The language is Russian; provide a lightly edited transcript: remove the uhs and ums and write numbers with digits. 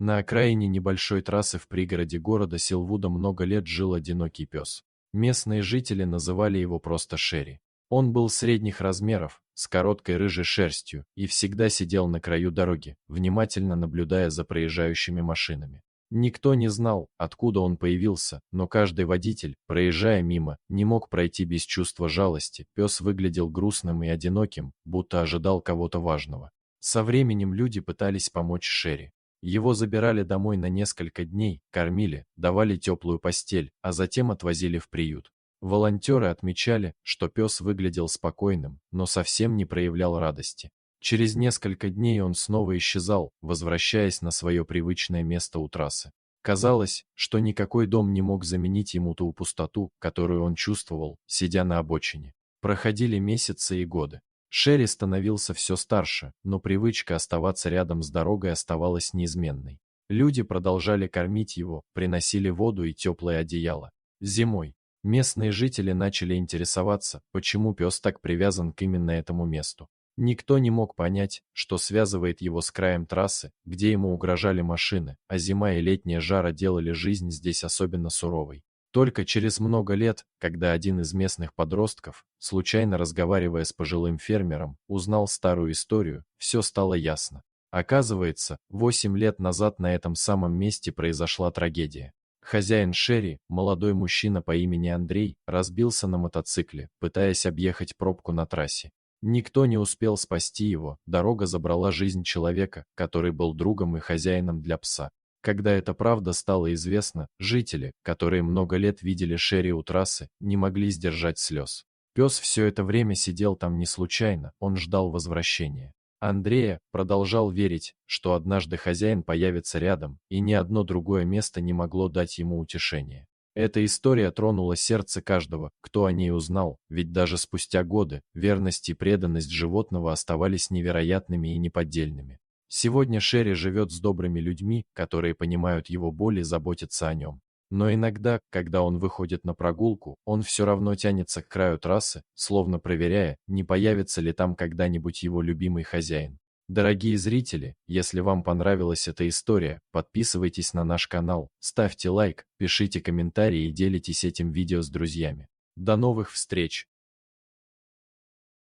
На окраине небольшой трассы в пригороде города Силвуда много лет жил одинокий пес. Местные жители называли его просто Шерри. Он был средних размеров, с короткой рыжей шерстью и всегда сидел на краю дороги, внимательно наблюдая за проезжающими машинами. Никто не знал, откуда он появился, но каждый водитель, проезжая мимо, не мог пройти без чувства жалости. Пес выглядел грустным и одиноким, будто ожидал кого-то важного. Со временем люди пытались помочь Шерри. Его забирали домой на несколько дней, кормили, давали теплую постель, а затем отвозили в приют. Волонтеры отмечали, что пес выглядел спокойным, но совсем не проявлял радости. Через несколько дней он снова исчезал, возвращаясь на свое привычное место у трассы. Казалось, что никакой дом не мог заменить ему ту пустоту, которую он чувствовал, сидя на обочине. Проходили месяцы и годы. Шерри становился все старше, но привычка оставаться рядом с дорогой оставалась неизменной. Люди продолжали кормить его, приносили воду и теплое одеяло. Зимой местные жители начали интересоваться, почему пес так привязан к именно этому месту. Никто не мог понять, что связывает его с краем трассы, где ему угрожали машины, а зима и летняя жара делали жизнь здесь особенно суровой. Только через много лет, когда один из местных подростков, случайно разговаривая с пожилым фермером, узнал старую историю, все стало ясно. Оказывается, 8 лет назад на этом самом месте произошла трагедия. Хозяин Шерри, молодой мужчина по имени Андрей, разбился на мотоцикле, пытаясь объехать пробку на трассе. Никто не успел спасти его, дорога забрала жизнь человека, который был другом и хозяином для пса. Когда эта правда стала известна, жители, которые много лет видели Шерри у трассы, не могли сдержать слез. Пес все это время сидел там не случайно, он ждал возвращения. Андрея продолжал верить, что однажды хозяин появится рядом, и ни одно другое место не могло дать ему утешения. Эта история тронула сердце каждого, кто о ней узнал, ведь даже спустя годы верность и преданность животного оставались невероятными и неподдельными. Сегодня Шерри живет с добрыми людьми, которые понимают его боль и заботятся о нем. Но иногда, когда он выходит на прогулку, он все равно тянется к краю трассы, словно проверяя, не появится ли там когда-нибудь его любимый хозяин. Дорогие зрители, если вам понравилась эта история, подписывайтесь на наш канал, ставьте лайк, пишите комментарии и делитесь этим видео с друзьями. До новых встреч!